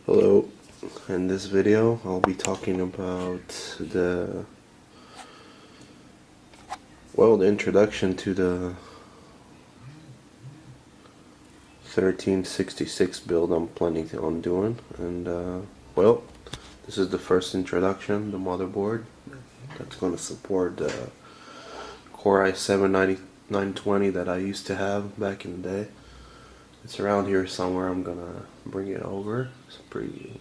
Hello, in this video I'll be talking about the introduction to the 1366 build I'm planning on doing, and this is the first introduction, the motherboard that's going to support the Core i7-9920 that I used to have back in the day. It's around here somewhere. I'm gonna bring it over. It's pretty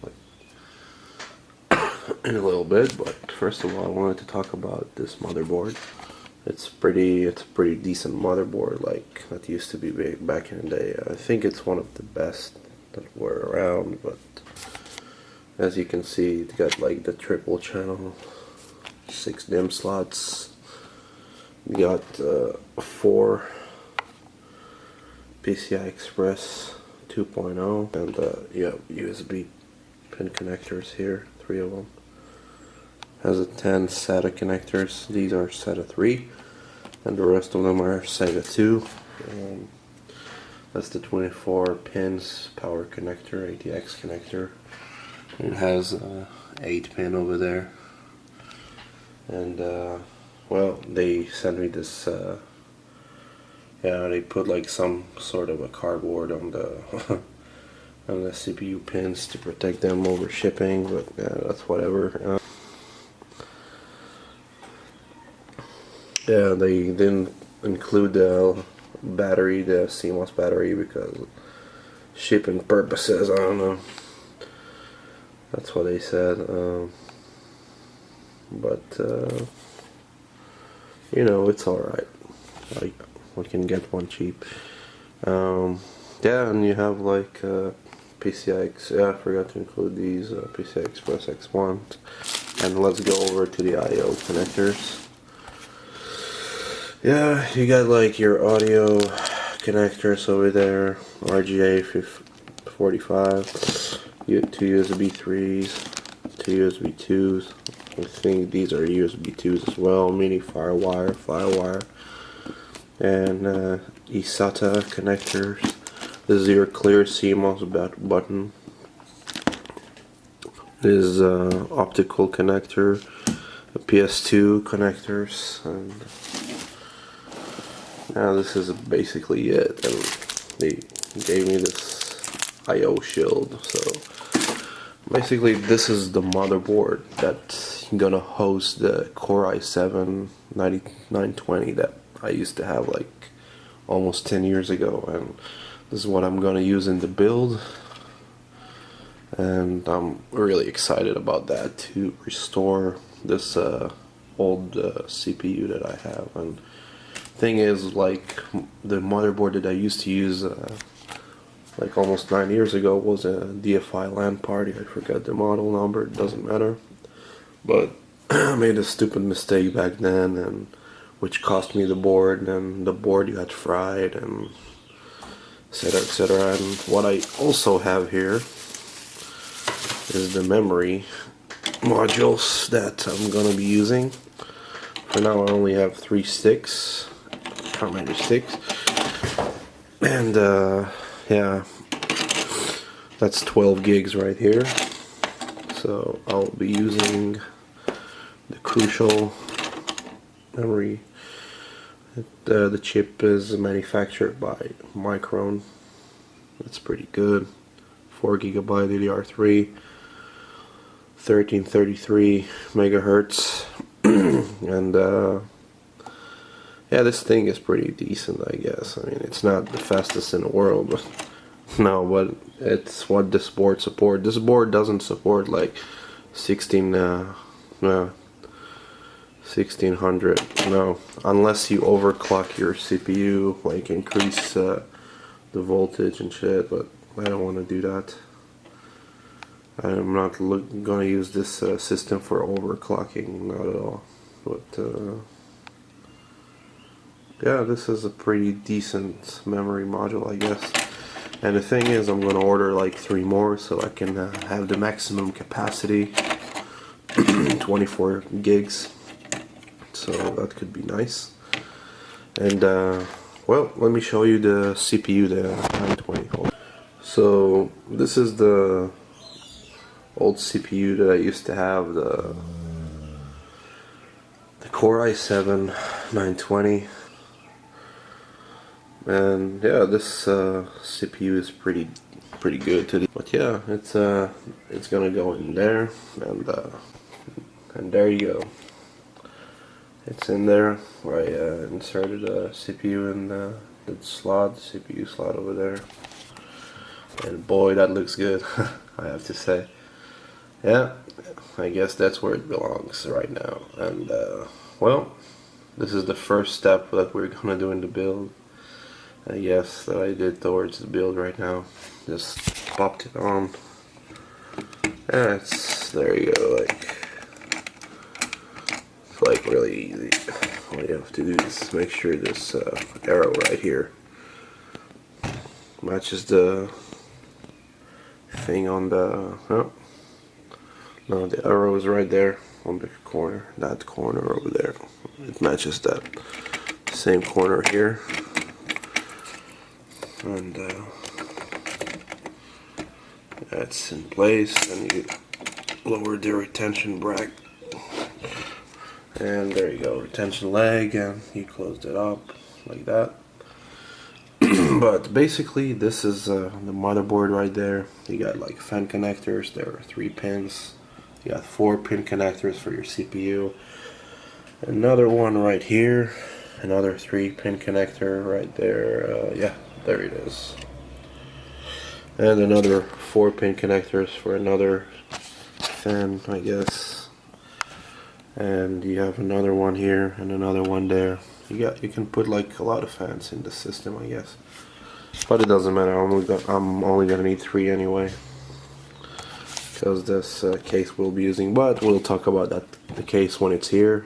in a little bit, but first of all I wanted to talk about this motherboard. It's a pretty decent motherboard, like that used to be big back in the day. I think it's one of the best that were around, but as you can see, it's got like the triple channel, 6 DIMM slots. We got 4 PCI Express 2.0 and USB pin connectors here, 3 of them. Has a 10 SATA connectors. These are SATA 3 and the rest of them are SATA 2. That's the 24 pins power connector, ATX connector. It has 8 pin over there, and they sent me this they put like some sort of a cardboard on the on the CPU pins to protect them over shipping, but that's whatever. They didn't include the battery, the CMOS battery, because shipping purposes, I don't know. That's what they said. It's alright. Like, we can get one cheap. And you have like I forgot to include these PCI Express X1. And let's go over to the I/O connectors. Yeah, you got like your audio connectors over there, LGA 45, 2 USB 3s, 2 USB 2s. I think these are USB 2s as well, mini firewire, and eSATA connectors. This is your clear CMOS button. This is optical connector, a PS2 connectors, and this is basically it. And they gave me this I/O shield. So basically, this is the motherboard that's gonna host the Core i7-9920 that I used to have like almost 10 years ago, and this is what I'm gonna use in the build, and I'm really excited about that, to restore this old CPU that I have. And thing is, like, the motherboard that I used to use like almost 9 years ago was a DFI LAN party. I forgot the model number, it doesn't matter, but I made a stupid mistake back then, and which cost me the board, and the board got fried, and etc, etc. And what I also have here is the memory modules that I'm gonna be using. For now I only have 3 sticks, how many sticks, and that's 12 gigs right here. So I'll be using the Crucial memory. The chip is manufactured by Micron. It's pretty good. 4 Gigabyte DDR3, 1333 megahertz, and this thing is pretty decent, I guess. I mean, it's not the fastest in the world, but but it's what this board supports. This board doesn't support like 1600, no, unless you overclock your CPU, like increase the voltage and shit, but I don't want to do that. I'm not gonna use this system for overclocking, not at all. But this is a pretty decent memory module, I guess. And the thing is, I'm gonna order like 3 more so I can have the maximum capacity, 24 gigs. So that could be nice. And let me show you the CPU, the 920. So this is the old CPU that I used to have, the Core i7 920, and yeah, this CPU is pretty good today. But yeah, it's gonna go in there, and there you go. It's in there. I inserted a CPU in the slot, CPU slot over there, and boy, that looks good. I have to say. Yeah, I guess that's where it belongs right now. And well, this is the first step that we're gonna do in the build. I guess that I did towards the build right now. Just popped it on. Yeah, there you go. It's like really easy. All you have to do is make sure this arrow right here matches the thing on the. Oh, no, the arrow is right there on the corner. That corner over there. It matches that same corner here. And that's in place. And you lower the retention bracket. And there you go, retention leg, and you closed it up like that. But basically, this is the motherboard right there. You got like fan connectors. There are 3 pins. You got 4 pin connectors for your CPU. Another one right here. Another 3 pin connector right there. Yeah, there it is. And another 4 pin connectors for another fan, I guess. And you have another one here and another one there. You can put like a lot of fans in the system, I guess. But it doesn't matter. I'm only gonna need 3 anyway, because this case we'll be using. But we'll talk about the case when it's here.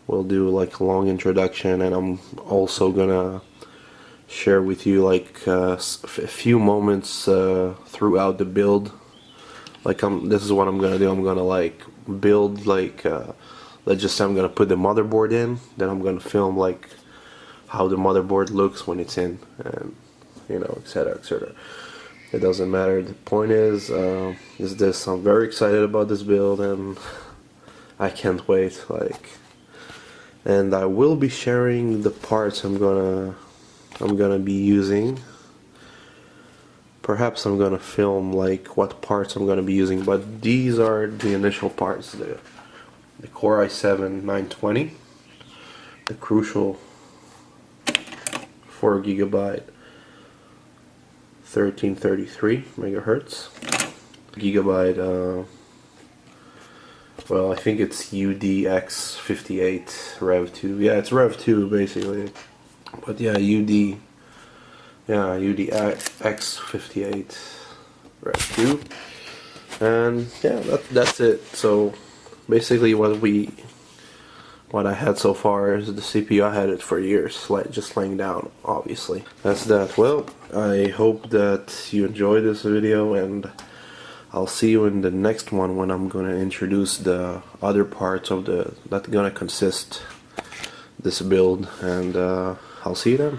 We'll do like a long introduction, and I'm also gonna share with you like a few moments throughout the build. Like this is what I'm gonna do. I'm gonna like build like let's just say I'm gonna put the motherboard in, then I'm gonna film like how the motherboard looks when it's in, and you know, etc, etc. It doesn't matter. The point is this. I'm very excited about this build, and I can't wait. And I will be sharing the parts I'm gonna be using. Perhaps I'm gonna film like what parts I'm gonna be using, but these are the initial parts: the Core i7 920, the crucial 4 Gigabyte 1333 megahertz, Gigabyte. Well, I think it's UDX58 Rev 2. Yeah, it's Rev 2 basically. But yeah, UDX58 Rev 2. And yeah, that's it. So basically what I had so far is the CPU. I had it for years, just laying down, obviously. That's that. Well, I hope that you enjoyed this video, and I'll see you in the next one when I'm gonna introduce the other parts of that's gonna consist this build, and I'll see you then.